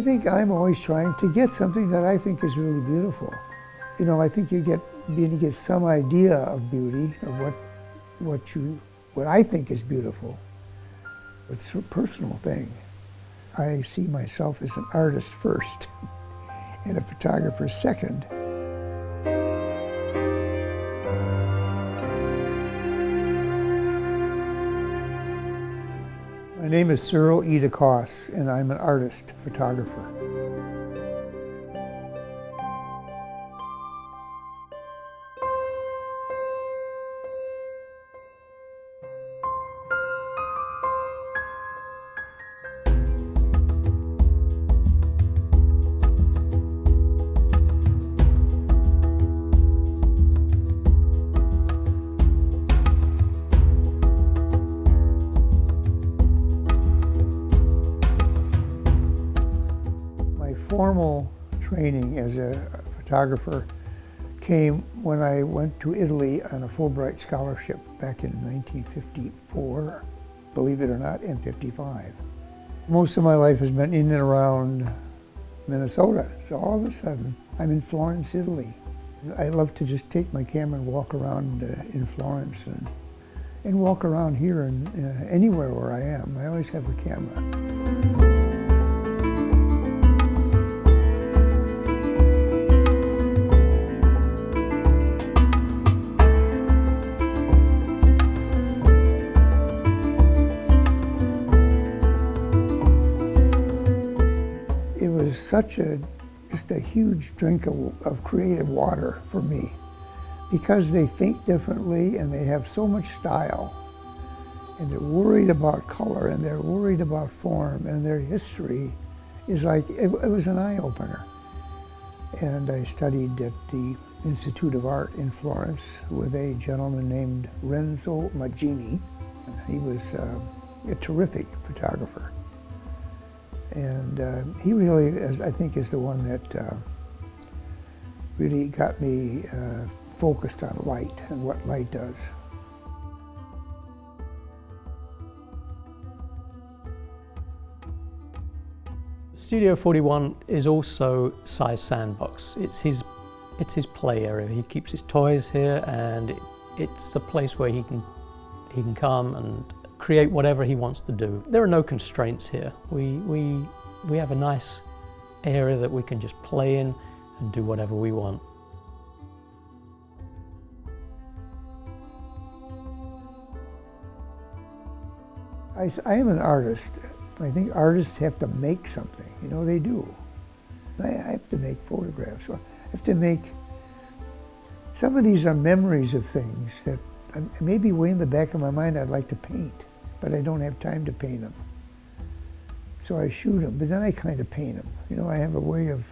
I think I'm always trying to get something that I think is really beautiful. You know, I think you begin to get some idea of beauty, of what I think is beautiful. It's a personal thing. I see myself as an artist first and a photographer second. My name is Cyril E. DeCoss, and I'm an artist photographer. Formal training as a photographer came when I went to Italy on a Fulbright scholarship back in 1954, believe it or not, and 55. Most of my life has been in and around Minnesota, so all of a sudden I'm in Florence, Italy. I love to just take my camera and walk around in Florence and walk around here and anywhere where I am. I always have a camera. It was just a huge drink of creative water for me, because they think differently and they have so much style, and they're worried about color and they're worried about form, and their history is like, it was an eye-opener. And I studied at the Institute of Art in Florence with a gentleman named Renzo Maggini. He was a terrific photographer. And he really, I think, is the one that really got me focused on light and what light does. Studio 41 is also Si's sandbox. It's his play area. He keeps his toys here, and it's a place where he can come and create whatever he wants to do. There are no constraints here. We have a nice area that we can just play in and do whatever we want. I am an artist. I think artists have to make something. You know, they do. I have to make photographs. Or I have to make, some of these are memories of things that maybe way in the back of my mind I'd like to paint, but I don't have time to paint them. So I shoot them, but then I kind of paint them. You know, I have a way of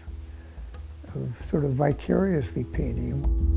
sort of vicariously painting them.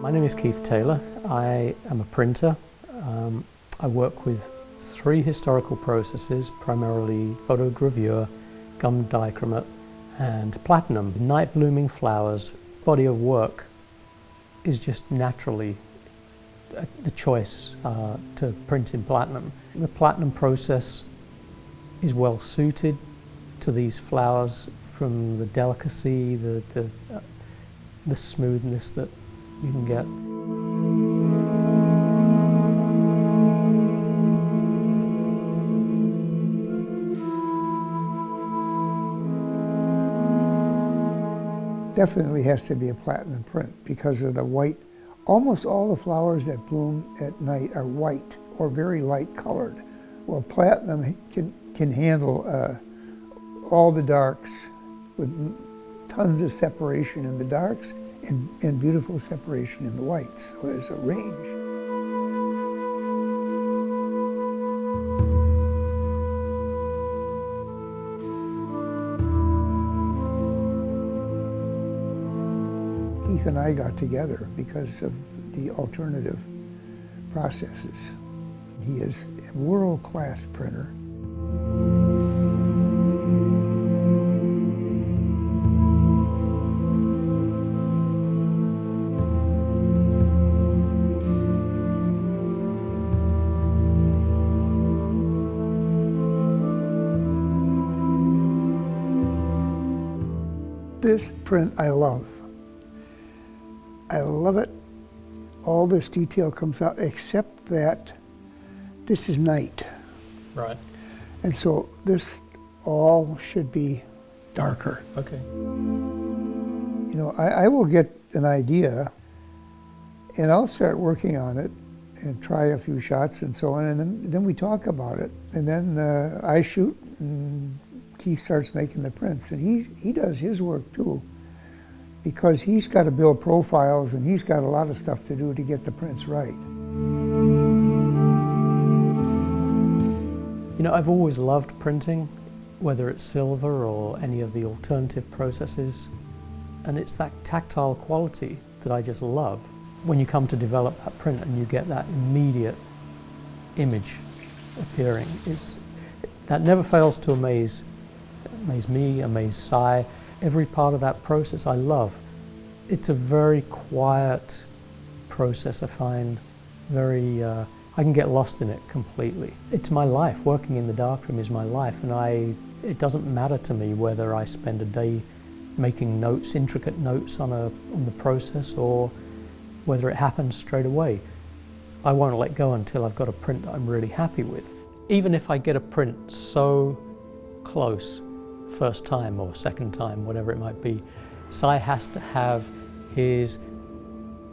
My name is Keith Taylor. I am a printer. I work with 3 historical processes, primarily photogravure, gum dichromate, and platinum. Night blooming flowers body of work is just naturally the choice to print in platinum. The platinum process is well suited to these flowers, from the delicacy, the smoothness that you can get. Definitely has to be a platinum print because of the white. Almost all the flowers that bloom at night are white or very light colored. Well, platinum can handle all the darks with tons of separation in the darks and beautiful separation in the whites. So there's a range. Keith and I got together because of the alternative processes. He is a world-class printer. This print I love. I love it. All this detail comes out, except that this is night. Right. And so this all should be darker. Okay. You know, I will get an idea and I'll start working on it and try a few shots and so on, and then we talk about it. And then I shoot and Keith starts making the prints. And he does his work too, because he's got to build profiles and he's got a lot of stuff to do to get the prints right. You know, I've always loved printing, whether it's silver or any of the alternative processes, and it's that tactile quality that I just love. When you come to develop that print and you get that immediate image appearing, that never fails to amaze me, amaze Cy. Every part of that process I love. It's a very quiet process, I find. I can get lost in it completely. It's my life. Working in the darkroom is my life, and it doesn't matter to me whether I spend a day making notes, intricate notes on the process, or whether it happens straight away. I won't let go until I've got a print that I'm really happy with. Even if I get a print so close, first time or second time, whatever it might be, Cy has to have his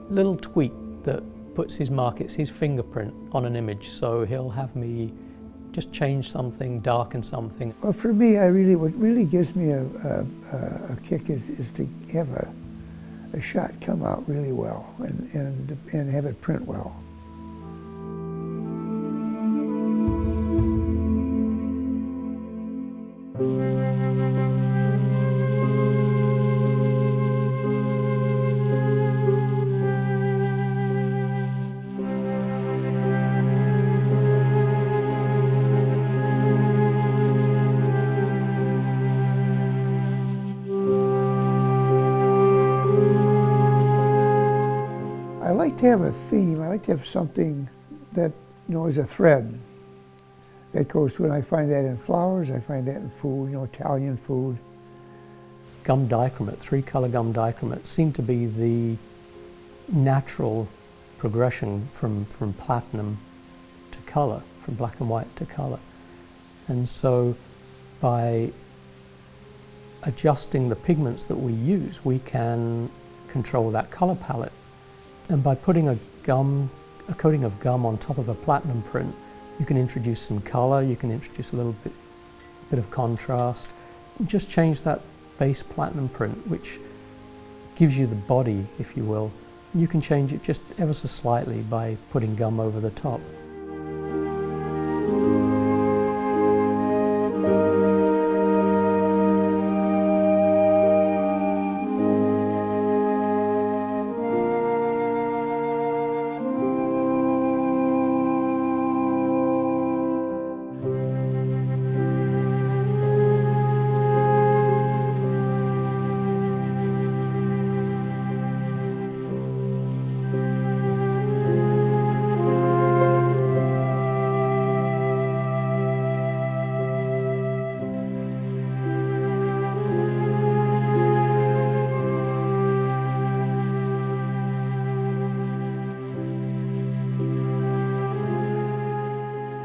little tweak that puts his mark, it's his fingerprint on an image. So he'll have me just change something, darken something. Well, for me, what really gives me a kick is to have a shot come out really well and have it print well. I like to have a theme. I like to have something that, you know, is a thread that goes through, and I find that in flowers, I find that in food, you know, Italian food. Gum dichromate, 3-color gum dichromate, seem to be the natural progression from platinum to color, from black and white to color. And so by adjusting the pigments that we use, we can control that color palette. And by putting a coating of gum on top of a platinum print, you can introduce some color, you can introduce a little bit of contrast, and just change that base platinum print, which gives you the body, if you will. And you can change it just ever so slightly by putting gum over the top.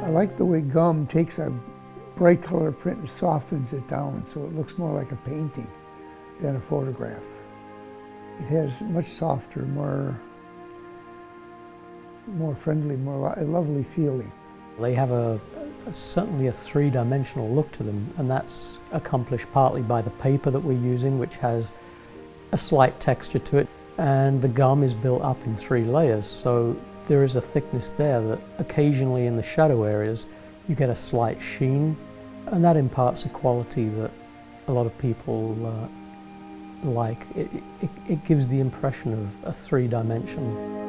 I like the way gum takes a bright color print and softens it down so it looks more like a painting than a photograph. It has much softer, more friendly, a lovely feeling. They have certainly a three-dimensional look to them, and that's accomplished partly by the paper that we're using, which has a slight texture to it. and the gum is built up in 3 layers, so there is a thickness there that occasionally in the shadow areas you get a slight sheen, and that imparts a quality that a lot of people like. It gives the impression of a 3-dimension.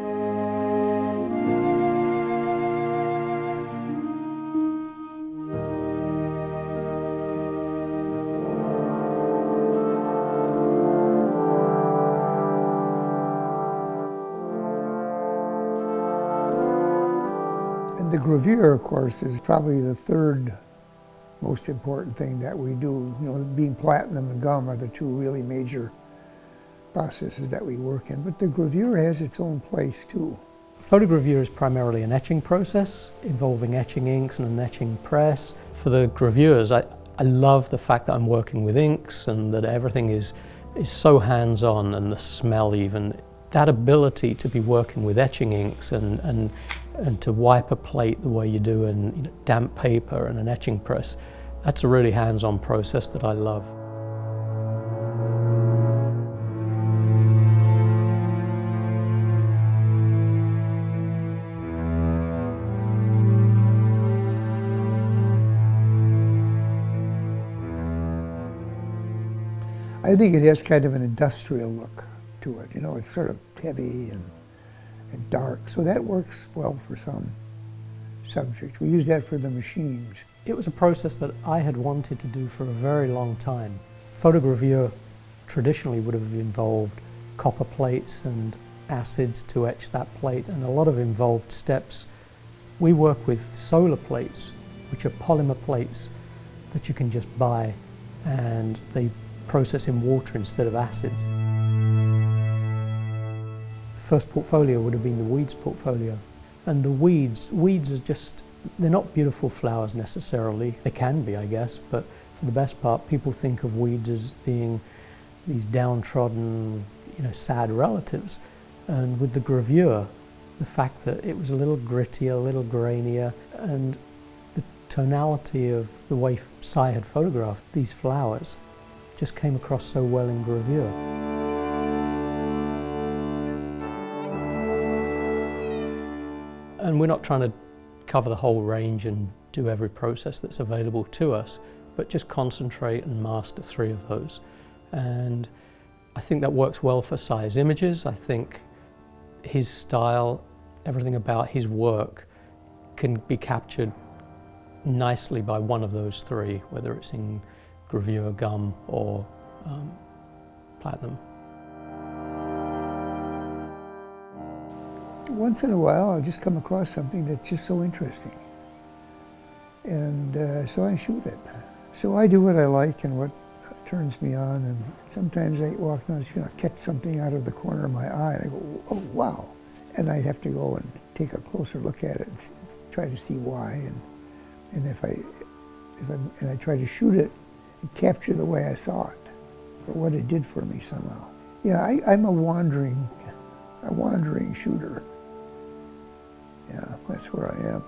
And the gravure, of course, is probably the third most important thing that we do. You know, being platinum and gum are the 2 really major processes that we work in, but the gravure has its own place too. Photogravure is primarily an etching process involving etching inks and an etching press. For the gravures, I love the fact that I'm working with inks and that everything is so hands-on, and the smell even. That ability to be working with etching inks and to wipe a plate the way you do in damp paper and an etching press, that's a really hands-on process that I love. I think it has kind of an industrial look to it. You know, it's sort of heavy and dark, so that works well for some subjects. We use that for the machines. It was a process that I had wanted to do for a very long time. Photogravure traditionally would have involved copper plates and acids to etch that plate, and a lot of involved steps. We work with solar plates, which are polymer plates that you can just buy, and they process in water instead of acids. The first portfolio would have been the weeds portfolio. And the weeds are just, they're not beautiful flowers necessarily. They can be, I guess, but for the best part, people think of weeds as being these downtrodden, sad relatives. And with the gravure, the fact that it was a little grittier, a little grainier, and the tonality of the way Cy had photographed these flowers just came across so well in gravure. And we're not trying to cover the whole range and do every process that's available to us, but just concentrate and master 3 of those. And I think that works well for Cy's images. I think his style, everything about his work can be captured nicely by one of those 3, whether it's in gravure, gum, or platinum. Once in a while, I'll just come across something that's just so interesting. And so I shoot it. So I do what I like and what turns me on, and sometimes I walk down the street and I catch something out of the corner of my eye and I go, oh wow. And I have to go and take a closer look at it and try to see why. And if I try to shoot it and capture the way I saw it, or what it did for me somehow. Yeah, I'm a wandering shooter. Yeah, that's where I am.